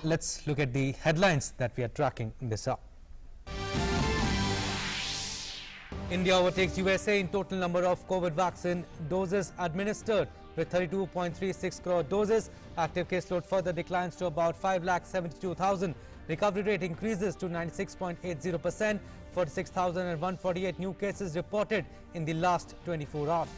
let's look at the headlines that we are tracking this up. India overtakes USA in total number of COVID vaccine doses administered with 32.36 crore doses. Active caseload further declines to about 5,72,000. Recovery rate increases to 96.80%. 46,148 new cases reported in the last 24 hours.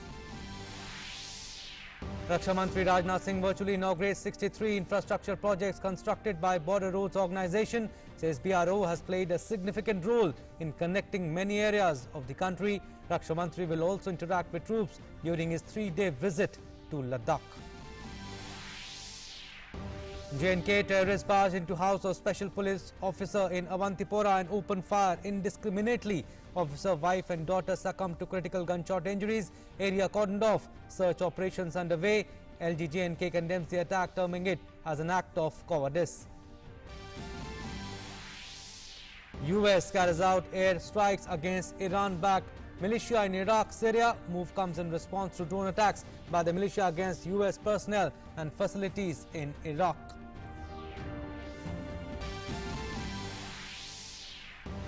Raksha Mantri Rajnath Singh virtually inaugurates 63 infrastructure projects constructed by Border Roads Organization. Says BRO has played a significant role in connecting many areas of the country. Raksha Mantri will also interact with troops during his 3-day visit to Ladakh. J&K terrorists barged into house of special police officer in Awantipora and opened fire indiscriminately. Officer, wife and daughter succumbed to critical gunshot injuries. Area cordoned off. Search operations underway. LG J&K condemns the attack, terming it as an act of cowardice. US carries out air strikes against Iran-backed militia in Iraq, Syria. Move comes in response to drone attacks by the militia against US personnel and facilities in Iraq.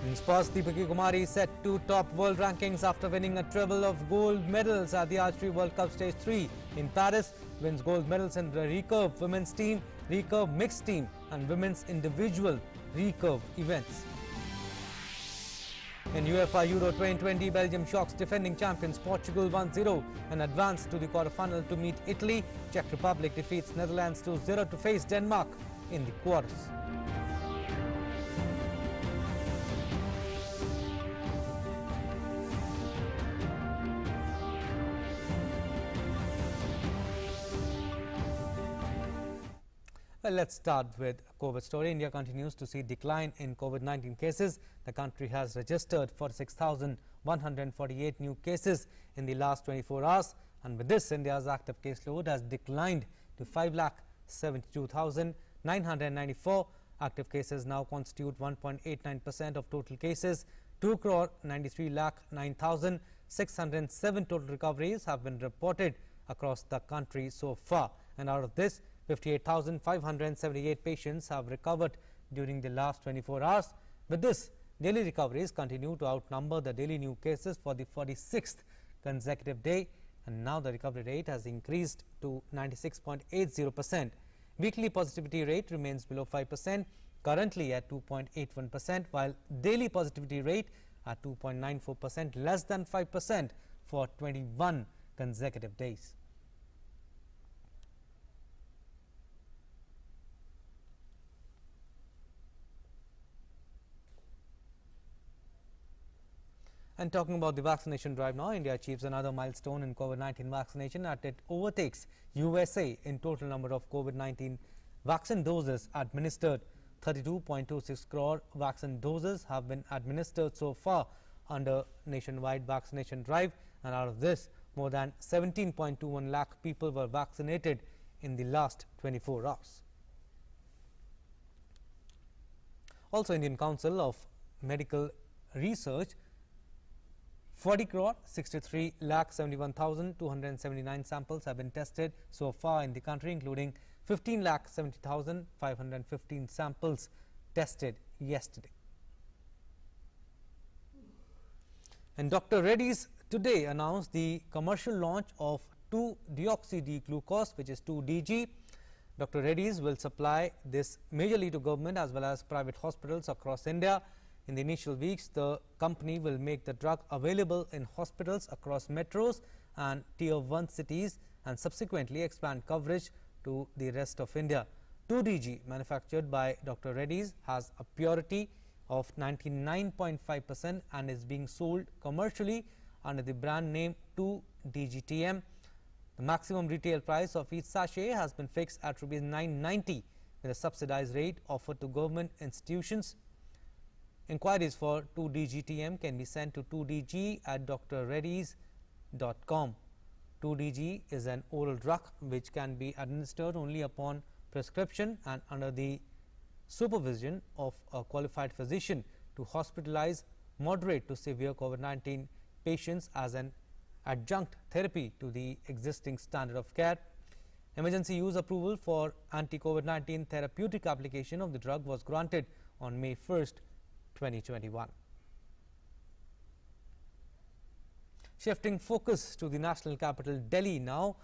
In sports, Deepika set to top world rankings after winning a treble of gold medals at the Archery World Cup Stage 3 in Paris. Wins gold medals in the recurve women's team, recurve mixed team and women's individual recurve events. In UEFA Euro 2020, Belgium shocks defending champions Portugal 1-0 and advanced to the quarter-final to meet Italy. Czech Republic defeats Netherlands 2-0 to face Denmark in the quarters. Well, let's start with COVID story. India continues to see decline in COVID-19 cases. The country has registered 46,148 new cases in the last 24 hours. And with this, India's active caseload has declined to 5,72,994. Active cases now constitute 1.89% of total cases. 2,93,09,607 total recoveries have been reported across the country so far. And out of this, 58,578 patients have recovered during the last 24 hours. With this, daily recoveries continue to outnumber the daily new cases for the 46th consecutive day, and now the recovery rate has increased to 96.80%. Weekly positivity rate remains below 5%, currently at 2.81%, while daily positivity rate at 2.94%, less than 5% for 21 consecutive days. And talking about the vaccination drive now, India achieves another milestone in COVID-19 vaccination as it overtakes USA in total number of COVID-19 vaccine doses administered. 32.26 crore vaccine doses have been administered so far under nationwide vaccination drive, and out of this, more than 17.21 lakh people were vaccinated in the last 24 hours. Also, Indian Council of Medical Research 40 crore 63 lakh 71,279 samples have been tested so far in the country, including 15 lakh 70,515 samples tested yesterday. And Dr. Reddy's today announced the commercial launch of 2-deoxy-D-glucose, which is 2-DG. Dr. Reddy's will supply this majorly to government as well as private hospitals across India. In the initial weeks, the company will make the drug available in hospitals across metros and Tier 1 cities and subsequently expand coverage to the rest of India. 2-DG, manufactured by Dr. Reddy's, has a purity of 99.5% and is being sold commercially under the brand name 2-DGTM. The maximum retail price of each sachet has been fixed at Rs 990 with a subsidized rate offered to government institutions. Inquiries for 2-DGTM can be sent to 2dg@drreddys.com. 2-DG is an oral drug which can be administered only upon prescription and under the supervision of a qualified physician to hospitalize moderate to severe COVID-19 patients as an adjunct therapy to the existing standard of care. Emergency use approval for anti-COVID-19 therapeutic application of the drug was granted on May 1st, 2021. Shifting focus to the national capital Delhi now,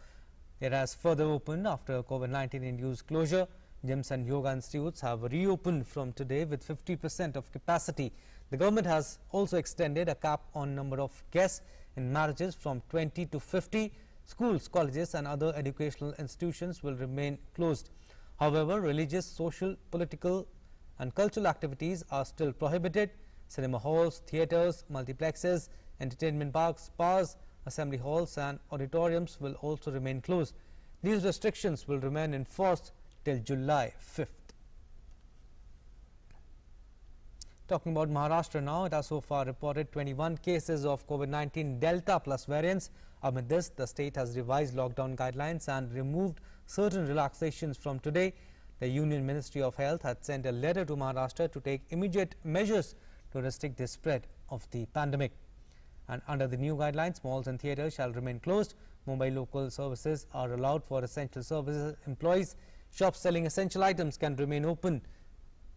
it has further opened after COVID-19 induced closure. Gyms and yoga institutes have reopened from today with 50% of capacity. The government has also extended a cap on number of guests in marriages from 20 to 50. Schools, colleges and other educational institutions will remain closed. However, religious, social, political and cultural activities are still prohibited. Cinema halls, theatres, multiplexes, entertainment parks, spas, assembly halls and auditoriums will also remain closed. These restrictions will remain in force till July 5th. Talking about Maharashtra now, it has so far reported 21 cases of COVID-19 Delta plus variants. Amid this, the state has revised lockdown guidelines and removed certain relaxations from today. The Union Ministry of Health had sent a letter to Maharashtra to take immediate measures to restrict the spread of the pandemic. And under the new guidelines, malls and theatres shall remain closed. Mumbai local services are allowed for essential services employees. Shops selling essential items can remain open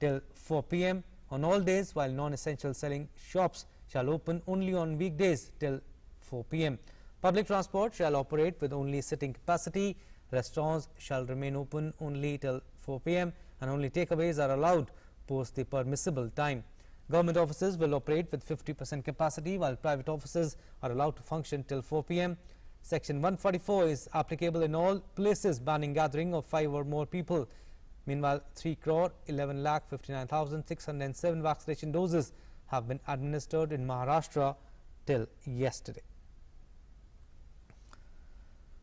till 4 p.m. on all days, while non-essential selling shops shall open only on weekdays till 4 p.m. Public transport shall operate with only sitting capacity. Restaurants shall remain open only till 4 p.m. and only takeaways are allowed post the permissible time. Government offices will operate with 50% capacity, while private offices are allowed to function till 4 p.m. Section 144 is applicable in all places banning gathering of 5 or more people. Meanwhile, 3,11,59,607 vaccination doses have been administered in Maharashtra till yesterday.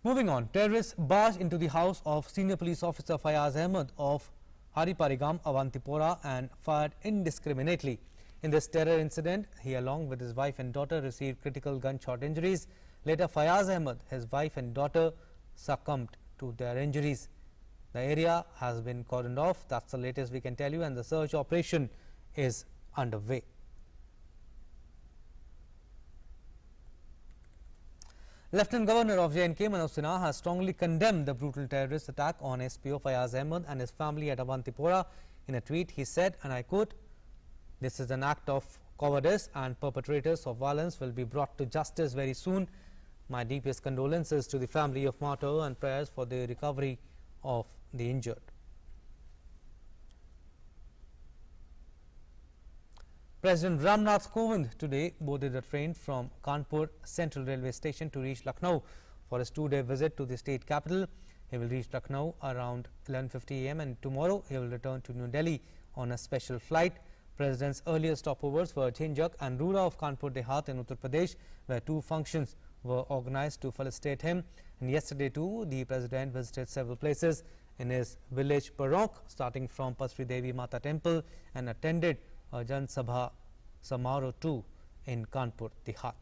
Moving on, terrorists barged into the house of senior police officer Fayaz Ahmed of Hariparigam, Awantipora and fired indiscriminately. In this terror incident, he along with his wife and daughter received critical gunshot injuries. Later, Fayaz Ahmed, his wife and daughter succumbed to their injuries. The area has been cordoned off. That's the latest we can tell you, and the search operation is underway. Lieutenant Governor of J&K Manoj Sinha has strongly condemned the brutal terrorist attack on SPO Fayaz Ahmed and his family at Awantipora. In a tweet, he said, and I quote, "This is an act of cowardice and perpetrators of violence will be brought to justice very soon. My deepest condolences to the family of martyr and prayers for the recovery of the injured." President Ramnath Kovind today boarded a train from Kanpur Central Railway Station to reach Lucknow for his 2-day visit to the state capital. He will reach Lucknow around 11:50 a.m. and tomorrow he will return to New Delhi on a special flight. President's earlier stopovers were Jhinjak and Rura of Kanpur Dehat in Uttar Pradesh, where 2 functions were organized to felicitate him. And yesterday too, the President visited several places in his village Paronk, starting from Pasri Devi Mata Temple, and attended a Jan Sabha Samaro too in Kanpur Dehat.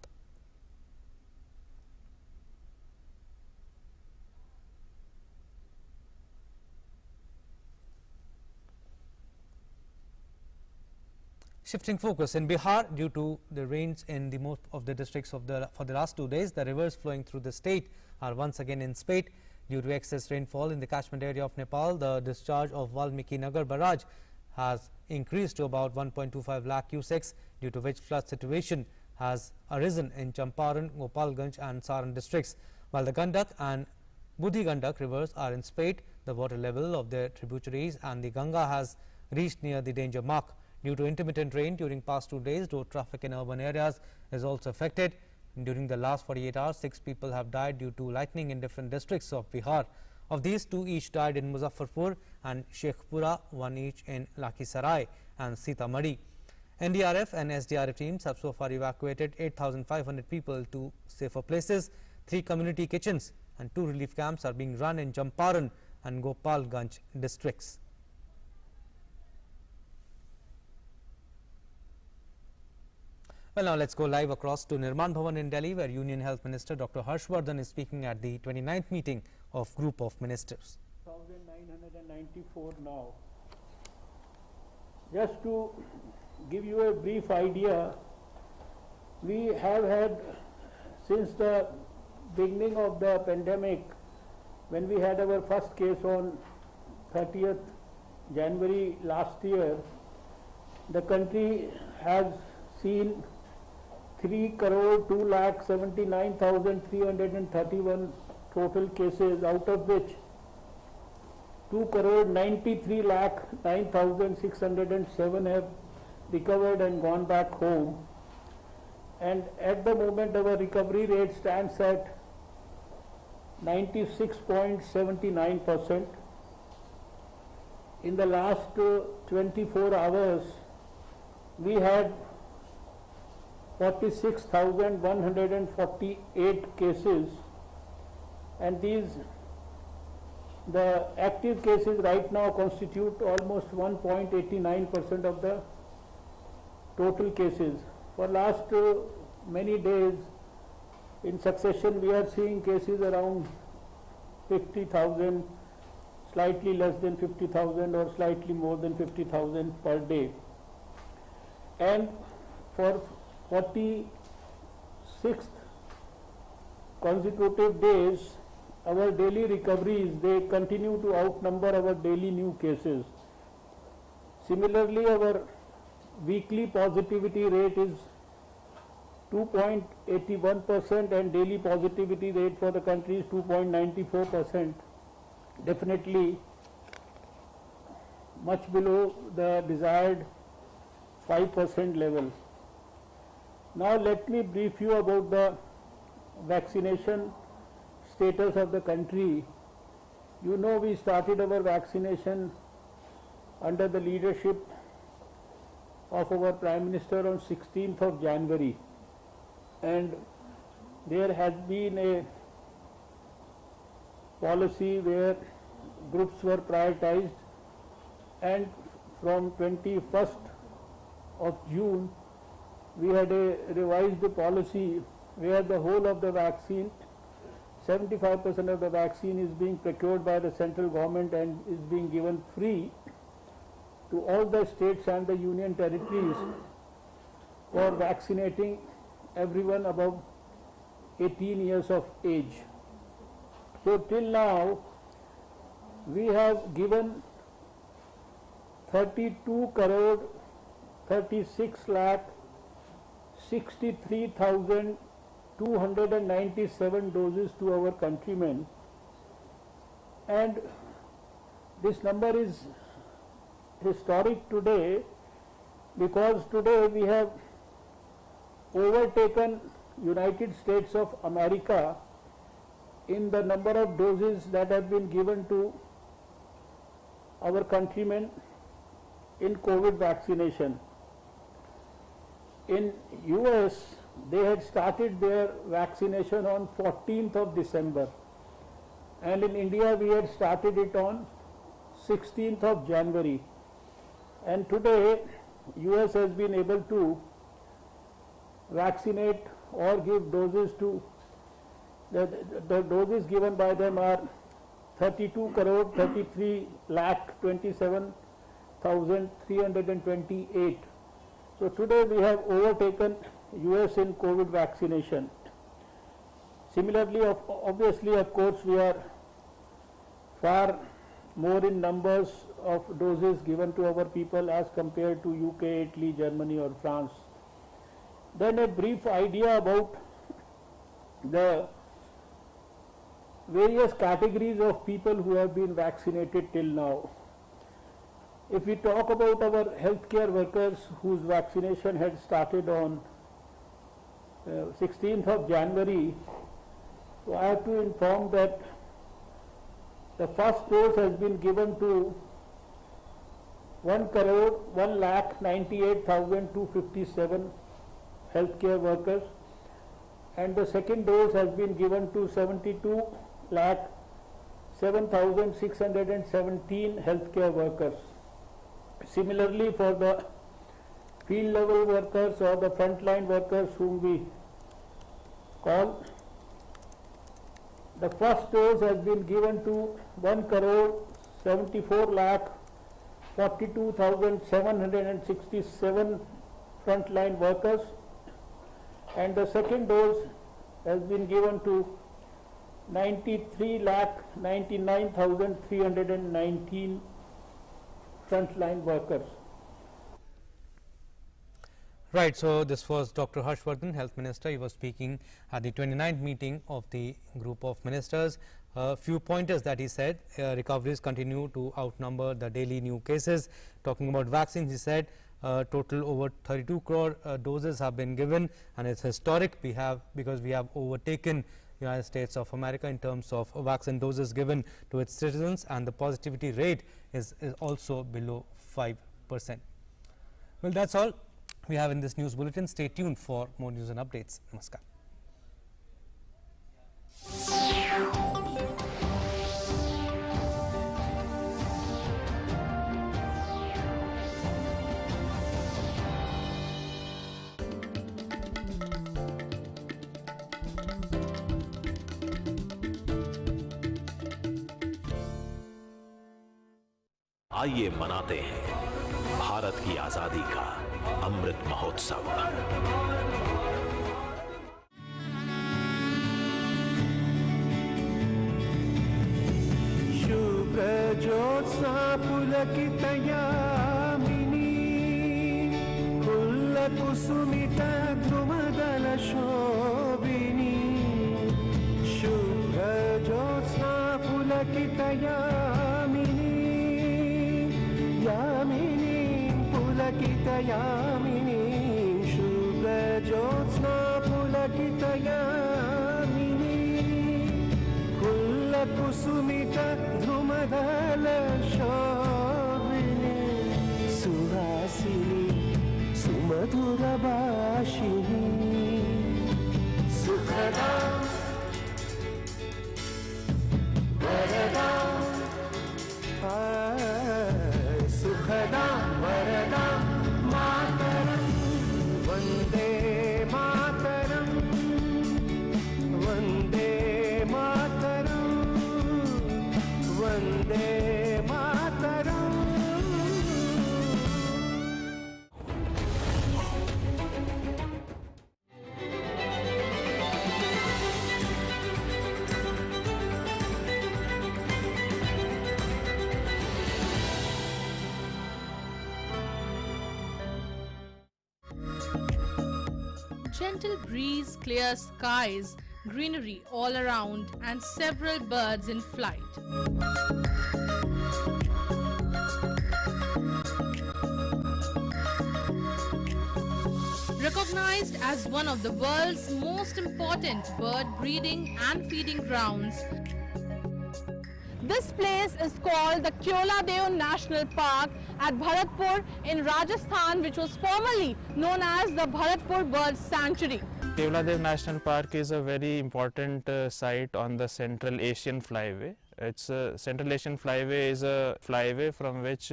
Shifting focus, in Bihar, due to the rains in the most of the districts for the last 2 days, the rivers flowing through the state are once again in spate. Due to excess rainfall in the catchment area of Nepal, the discharge of Valmiki Nagar barrage has increased to about 1.25 lakh cusecs, due to which flood situation has arisen in Champaran, Gopalganj and Saran districts. While the Gandak and Budhi Gandak rivers are in spate, the water level of their tributaries and the Ganga has reached near the danger mark. Due to intermittent rain during past 2 days, road traffic in urban areas is also affected. During the last 48 hours, 6 people have died due to lightning in different districts of Bihar. Of these, 2 each died in Muzaffarpur and Sheikhpura, 1 each in Lakhisarai and Sitamarhi. NDRF and SDRF teams have so far evacuated 8,500 people to safer places. 3 community kitchens and 2 relief camps are being run in Champaran and Gopalganj districts. Well, now let's go live across to Nirman Bhavan in Delhi, where Union Health Minister Dr. Harshvardhan is speaking at the 29th meeting of Group of Ministers. 1,994 now. Just to give you a brief idea, we have had, since the beginning of the pandemic, when we had our first case on 30th January last year, the country has seen 3,2,79,331 total cases, out of which 2,93,09,607 have recovered and gone back home. And at the moment our recovery rate stands at 96.79%. In the last 24 hours, we had 46,148 cases, and the active cases right now constitute almost 1.89% of the total cases. For last many days in succession, we are seeing cases around 50,000, slightly less than 50,000 or slightly more than 50,000 per day. And for 46th consecutive days, our daily recoveries, they continue to outnumber our daily new cases. Similarly, our weekly positivity rate is 2.81% and daily positivity rate for the country is 2.94%. Definitely much below the desired 5% level. Now let me brief you about the vaccination status of the country. You know, we started our vaccination under the leadership of our Prime Minister on 16th of January, and there has been a policy where groups were prioritized, and from 21st of June we had a revised policy where the whole of the vaccine, 75% of the vaccine is being procured by the central government and is being given free to all the states and the union territories for vaccinating everyone above 18 years of age. So till now we have given 32 crore 36 lakh 63,297 doses to our countrymen, and this number is historic today because today we have overtaken United States of America in the number of doses that have been given to our countrymen in COVID vaccination. In US, they had started their vaccination on 14th of December, and in India we had started it on 16th of January, and today US has been able to vaccinate or give doses to the doses given by them are 32 crore 33 lakh 27,328. So today we have overtaken US in COVID vaccination. Similarly, obviously, of course, we are far more in numbers of doses given to our people as compared to UK, Italy, Germany or France. Then a brief idea about the various categories of people who have been vaccinated till now. If we talk about our healthcare workers whose vaccination had started on 16th of January, so I have to inform that the first dose has been given to 1,98,257 healthcare workers, and the second dose has been given to 72,07,617 healthcare workers. Similarly, for the field level workers or the frontline workers whom we call, the first dose has been given to 1,74,42,767 frontline workers, and the second dose has been given to 93,99,319 frontline workers. Right. So, this was Dr. Harshvardhan, Health Minister. He was speaking at the 29th meeting of the group of ministers. Few pointers that he said: recoveries continue to outnumber the daily new cases. Talking about vaccines, he said total over 32 crore doses have been given, and it's historic. Because we have overtaken United States of America in terms of vaccine doses given to its citizens, and the positivity rate is also below 5%. Well, that's all we have in this news bulletin. Stay tuned for more news and updates. Namaskar. आइए मनाते हैं भारत की आजादी का अमृत महोत्सव। शुभ्र ज्योत्स्ना पुलकितयामिनी कुल्लकुसुमित ध्रुमदल शोभिनी शुभ्र ज्योत्स्ना पुलकितयामिनी यामिनी पुलकितयामिनी शुभ्र ज्योत्स्ना पुलकितयामिनी कुल्लकुसुमित ध्रुमदल शोभिनी सुहासिनी सुमधुरभाषिणी सुखदा वरदा सुखदा वरदा मातरं वन्दे मातरं वन्दे मातरं Vande Mataram Gentle breeze, clear skies, greenery all around, and several birds in flight. Recognized as one of the world's most important bird breeding and feeding grounds, this place is called the Caseload National Park at Bharatpur in Rajasthan, which was formerly known as the Bharatpur Bird Sanctuary. Caseload National Park is a very important site on the Central Asian Flyway. Central Asian Flyway is a flyway from which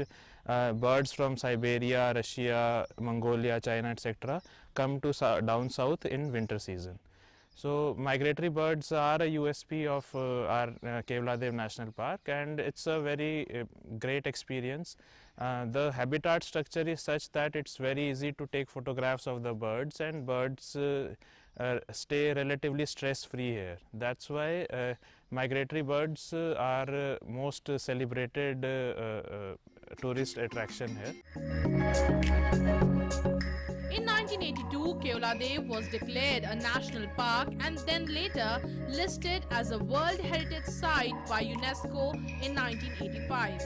birds from Siberia, Russia, Mongolia, China, etc. come to down south in winter season. So migratory birds are a USP of our Caseload National Park, and it's a very great experience. The habitat structure is such that it's very easy to take photographs of the birds, and birds stay relatively stress-free here. That's why migratory birds are most celebrated tourist attraction here. In 1982, Caseload was declared a national park and then later listed as a World Heritage Site by UNESCO in 1985.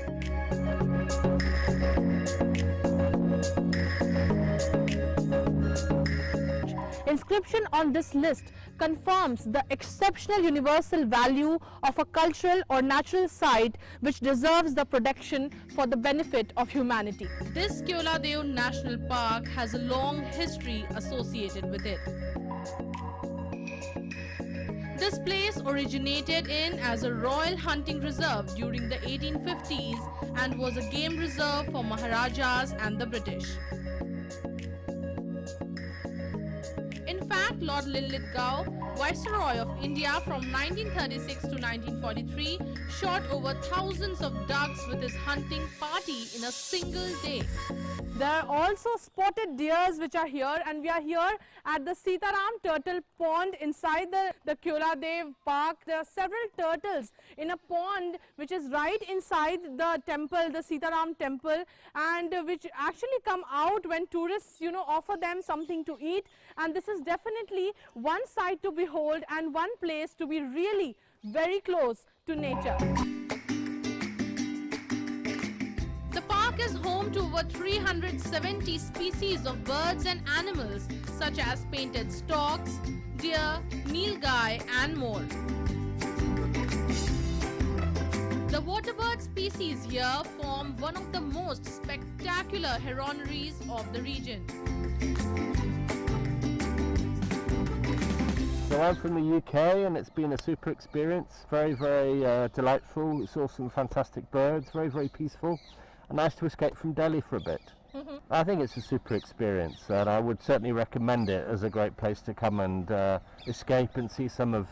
Inscription on this list confirms the exceptional universal value of a cultural or natural site which deserves the protection for the benefit of humanity. This Caseload National Park has a long history associated with it. This place originated in as a royal hunting reserve during the 1850s and was a game reserve for Maharajas and the British. In fact, Lord Linlithgow, Viceroy of India from 1936 to 1943, shot over thousands of ducks with his hunting party in a single day. There are also spotted deers which are here, and we are here at the Sitaram Turtle Pond inside the Kyoladev Park. There are several turtles in a pond which is right inside the temple, the Sitaram temple, and which actually come out when tourists, offer them something to eat. And this is definitely one sight to behold and one place to be really very close to nature. The park is home to over 370 species of birds and animals such as painted storks, deer, nilgai and more. The waterbird species here form one of the most spectacular heronries of the region. So I'm from the UK and it's been a super experience, very, very delightful. We saw some fantastic birds, very, very peaceful. And nice to escape from Delhi for a bit. I think it's a super experience and I would certainly recommend it as a great place to come and escape and see some of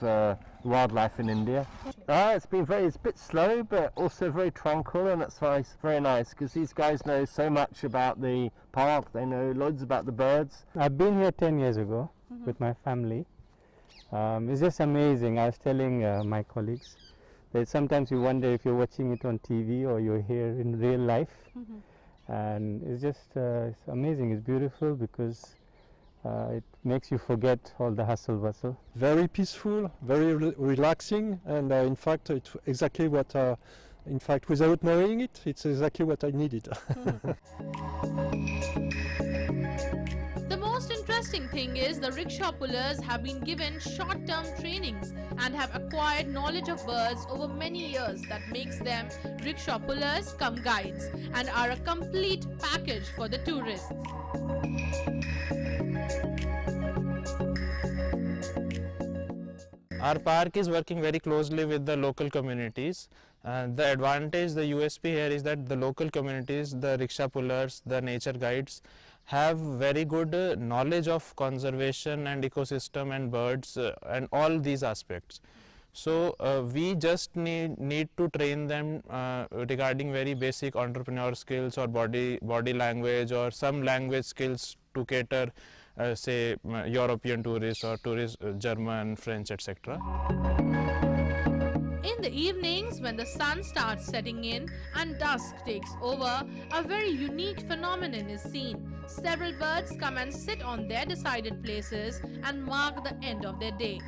wildlife in India. It's a bit slow but also very tranquil, and that's why it's very nice because these guys know so much about the park, they know loads about the birds. I've been here 10 years ago with my family. It's just amazing. I was telling my colleagues that sometimes you wonder if you're watching it on TV or you're here in real life. And it's just it's amazing. It's beautiful because it makes you forget all the hustle bustle. Very peaceful, very relaxing, and in fact it's exactly what without knowing it, it's exactly what I needed. The most interesting thing is the rickshaw pullers have been given short-term trainings and have acquired knowledge of birds over many years that makes them rickshaw pullers cum guides and are a complete package for the tourists. Our park is working very closely with the local communities. The advantage, the USP here is that the local communities, the rickshaw pullers, the nature guides have very good knowledge of conservation and ecosystem and birds and all these aspects. So we just need to train them regarding very basic entrepreneur skills or body language or some language skills to cater say European tourists or tourists German, French, etc. In the evenings, when the sun starts setting in and dusk takes over, a very unique phenomenon is seen. Several birds come and sit on their decided places and mark the end of their day.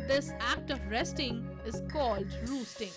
This act of resting is called roosting.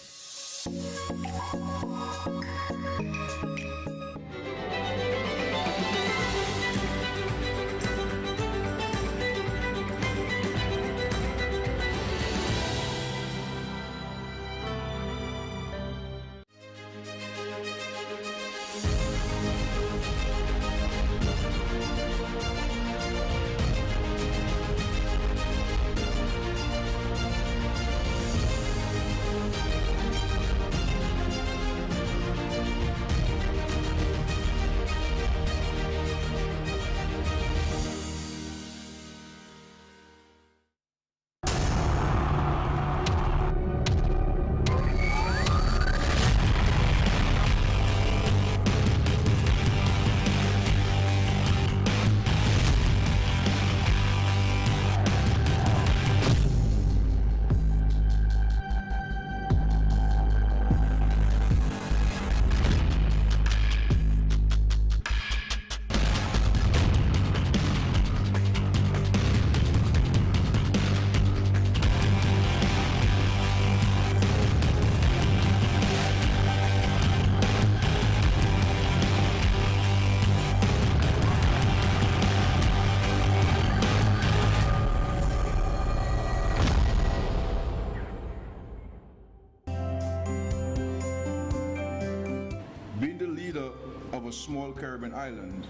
A small Caribbean island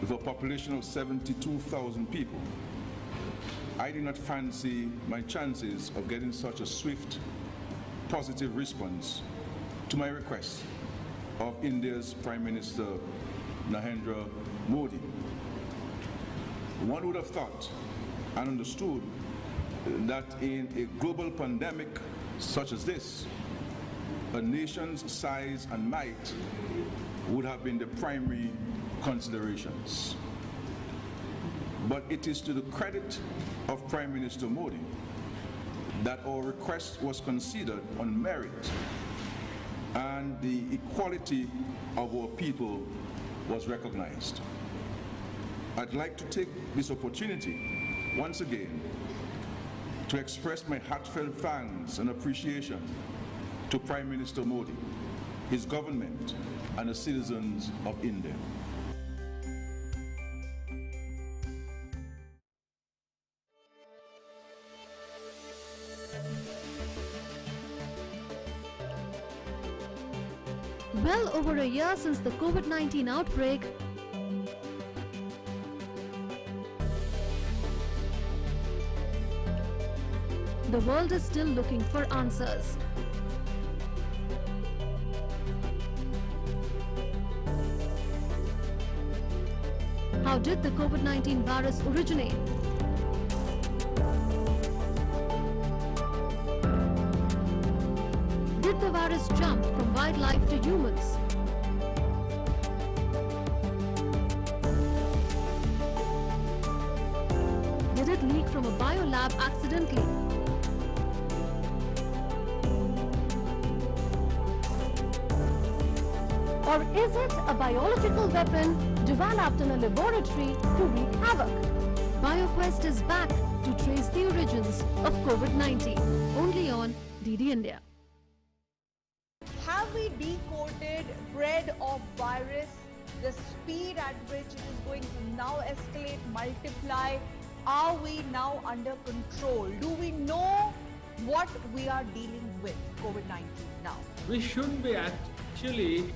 with a population of 72,000 people, I do not fancy my chances of getting such a swift, positive response to my request of India's Prime Minister Narendra Modi. One would have thought and understood that in a global pandemic such as this, a nation's size and might would have been the primary considerations. But it is to the credit of Prime Minister Modi that our request was considered on merit and the equality of our people was recognized. I'd like to take this opportunity once again to express my heartfelt thanks and appreciation to Prime Minister Modi, his government, and the citizens of India. Well over a year since the COVID-19 outbreak, the world is still looking for answers. How did the COVID-19 virus originate? Did the virus jump from wildlife to humans? Did it leak from a biolab accidentally? Or is it a biological weapon developed in a laboratory to wreak havoc? BioQuest is back to trace the origins of COVID-19, only on DD India. Have we decoded spread of virus, the speed at which it is going to now escalate, multiply? Are we now under control? Do we know what we are dealing with COVID-19 now? We should be actually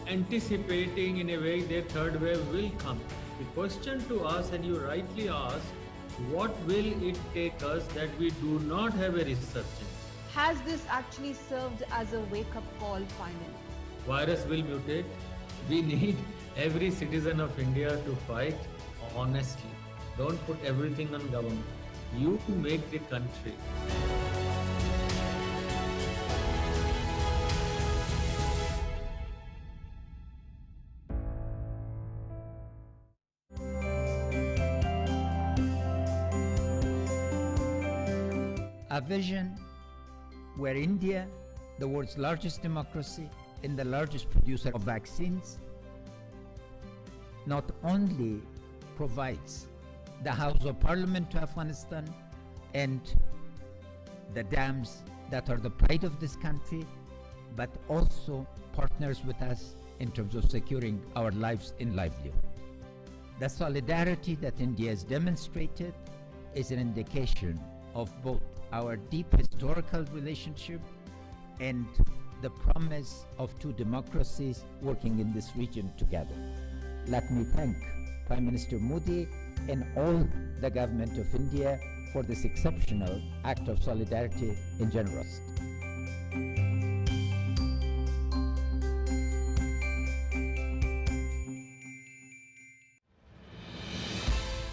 anticipating in a way that third wave will come. The question to us, and you rightly asked, what will it take us that we do not have a resurgence? Has this actually served as a wake-up call finally? Virus will mutate. We need every citizen of India to fight honestly. Don't put everything on government. You make the country. A vision where India, the world's largest democracy and the largest producer of vaccines, not only provides the House of Parliament to Afghanistan and the dams that are the pride of this country, but also partners with us in terms of securing our lives and livelihood. The solidarity that India has demonstrated is an indication of both our deep historical relationship and the promise of two democracies working in this region together. Let me thank Prime Minister Modi and all the government of India for this exceptional act of solidarity and generosity.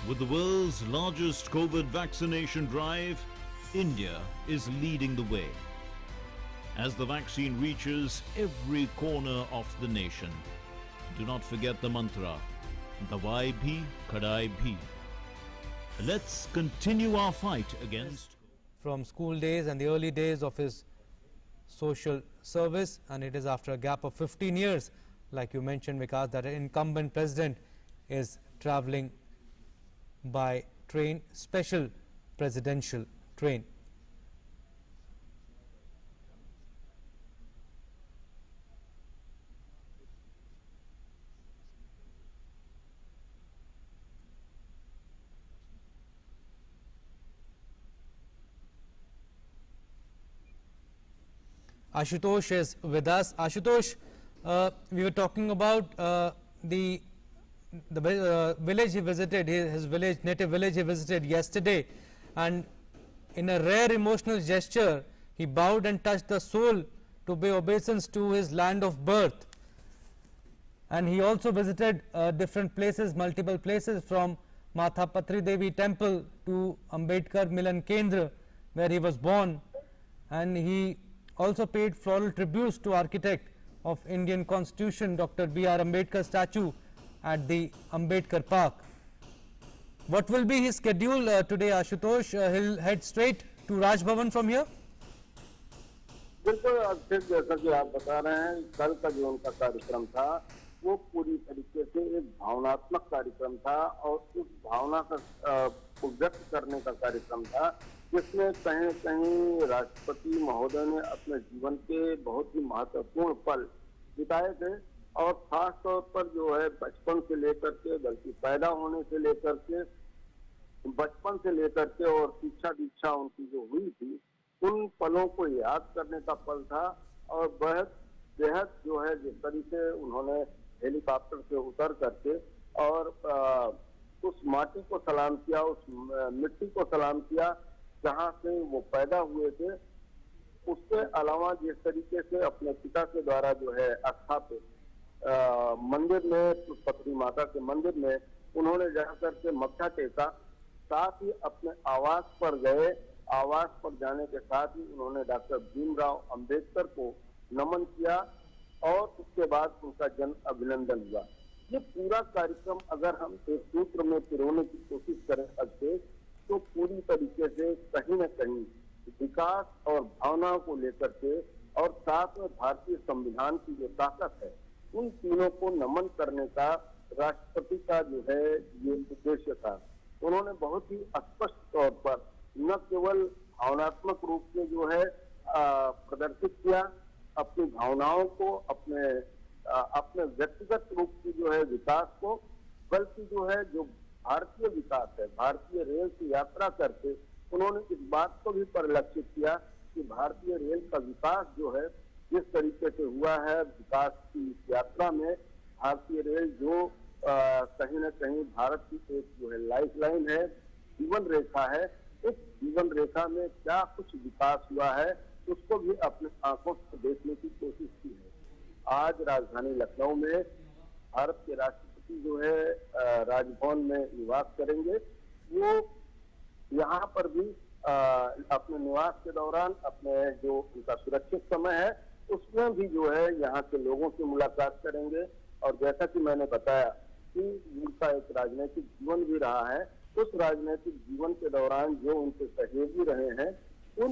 With the world's largest COVID vaccination drive, India is leading the way. As the vaccine reaches every corner of the nation, do not forget the mantra, Dawai bhi, Kadai bhi. Let's continue our fight against... From school days and the early days of his social service, and it is after a gap of 15 years, like you mentioned, Vikas, that an incumbent president is traveling by train, special presidential train. Ashutosh is with us. Ashutosh, we were talking about the village he visited, his village, native village he visited yesterday, and in a rare emotional gesture, he bowed and touched the soul to pay obeisance to his land of birth. And he also visited different places, multiple places, from Mata Patri Devi temple to Ambedkar Milan Kendra, where he was born, and he also paid floral tributes to architect of Indian Constitution Dr. B.R. Ambedkar statue at the Ambedkar Park. What will be his schedule today, Ashutosh? He'll head straight to Raj Bhavan from here? बिल्कुल अक्षय, जैसा कि आप बता रहे हैं, कल का जो उनका कार्यक्रम था वो पूरी तरीके से एक भावनात्मक कार्यक्रम था और उस भावना को व्यक्त करने का कार्यक्रम था, जिसमें कहीं कहीं राष्ट्रपति महोदय ने अपने जीवन के बहुत ही महत्वपूर्ण पल बिताए थे और खास तौर पर जो है बचपन से लेकर के, बल्कि पैदा होने से लेकर के, बचपन से लेकर के और शिक्षा दीक्षा उनकी जो हुई थी, उन पलों को याद करने का पल था। और बेहद जो है जिस तरीके से उन्होंने हेलीकॉप्टर से उतर करके और उस माटी को सलाम किया, उस मिट्टी को सलाम किया जहाँ से वो पैदा हुए थे, उसके अलावा जिस तरीके से अपने पिता के द्वारा जो है स्थापित मंदिर में, पत्री माता के मंदिर में उन्होंने जाकर के मत्था टेका, साथ ही अपने आवास पर गए। आवास पर जाने के साथ ही उन्होंने डॉक्टर भीमराव अंबेडकर को नमन किया और उसके बाद उनका जन अभिनंदन हुआ। ये पूरा कार्यक्रम अगर हम एक सूत्र में पिरोने की कोशिश करें अध्यक्ष, तो पूरी तरीके से कहीं न कहीं विकास और भावनाओं को लेकर के और साथ में भारतीय संविधान की जो ताकत है, उन तीनों को नमन करने का राष्ट्रपति का जो है ये उद्देश्य था। उन्होंने बहुत ही स्पष्ट तौर पर न केवल भावनात्मक रूप से जो है प्रदर्शित किया अपनी भावनाओं को, अपने व्यक्तिगत रूप की जो है विकास को, बल्कि जो है जो भारतीय विकास है, भारतीय रेल की यात्रा करके उन्होंने इस बात को भी परिलक्षित किया कि भारतीय रेल का विकास जो है जिस तरीके से हुआ है, विकास की यात्रा में भारतीय रेल जो कहीं न कहीं भारत की एक जो है लाइफ लाइन है, जीवन रेखा है, उस जीवन रेखा में क्या कुछ विकास हुआ है उसको भी अपने आंखों से देखने की कोशिश की है। आज राजधानी लखनऊ में भारत के राष्ट्रपति जो है राजभवन में निवास करेंगे। वो यहाँ पर भी अपने निवास के दौरान अपने जो उनका सुरक्षित समय है उसमें भी जो है यहाँ के लोगों से मुलाकात करेंगे। और जैसा कि मैंने बताया कि उनका एक राजनीतिक जीवन भी रहा है, उस राजनीतिक जीवन के दौरान जो उनके सहयोगी रहे हैं उन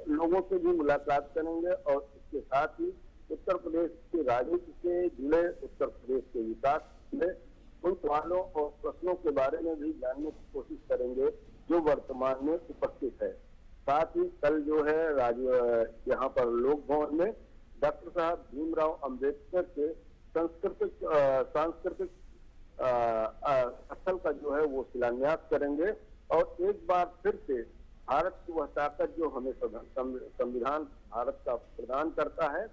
लोगों से भी मुलाकात करेंगे और इसके साथ ही उत्तर प्रदेश की राजनीति से जुड़े, उत्तर प्रदेश के विकास में उन सवालों और प्रश्नों के बारे में भी जानने की कोशिश करेंगे जो वर्तमान में उपस्थित है। साथ ही कल जो है यहाँ पर लोक भवन में डॉक्टर साहब भीमराव अंबेडकर के सांस्कृतिक स्थल का जो है वो शिलान्यास करेंगे और एक बार फिर से भारत की वह ताकत जो हमें संविधान भारत का प्रदान करता है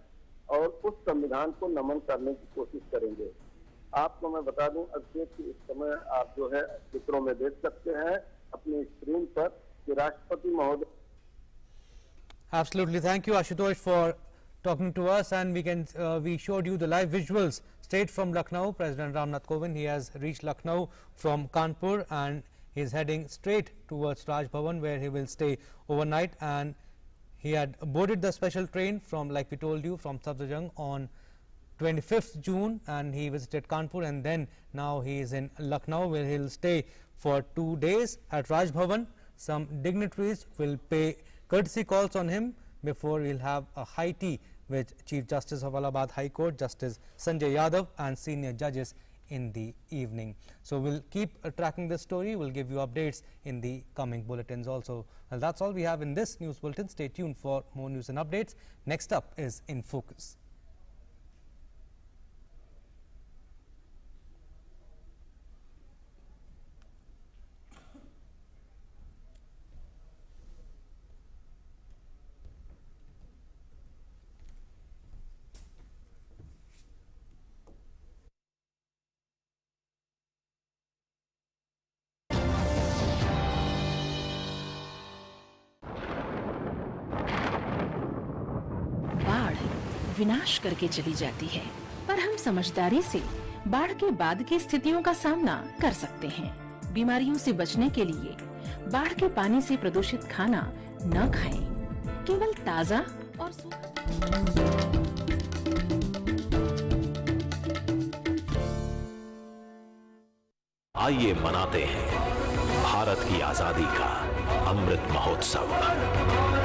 और उस संविधान को नमन करने की कोशिश करेंगे। आपको मैं बता दूं अक्षय कि इस समय आप जो है चित्रों में देख सकते हैं अपनी स्क्रीन पर कि राष्ट्रपति महोदय। Absolutely, thank you Ashutosh for talking to us, and we showed you the live visuals straight from Lucknow. President Ramnath Kovind, he has reached Lucknow from Kanpur and he is heading straight towards Raj Bhavan, where he will stay overnight, and he had boarded the special train from, like we told you, from Safdarjung on 25th June, and he visited Kanpur, and then now he is in Lucknow, where he will stay for 2 days at Raj Bhavan. Some dignitaries will pay courtesy calls on him before he will have a high tea with Chief Justice of Allahabad High Court, Justice Sanjay Yadav, and senior judges in the evening. So we'll keep tracking this story. We'll give you updates in the coming bulletins also. Well, that's all we have in this news bulletin. Stay tuned for more news and updates. Next up is In Focus. विनाश करके चली जाती है, पर हम समझदारी से बाढ़ के बाद की स्थितियों का सामना कर सकते हैं। बीमारियों से बचने के लिए बाढ़ के पानी से प्रदूषित खाना न खाएं। केवल ताजा और आइए मनाते हैं भारत की आजादी का अमृत महोत्सव।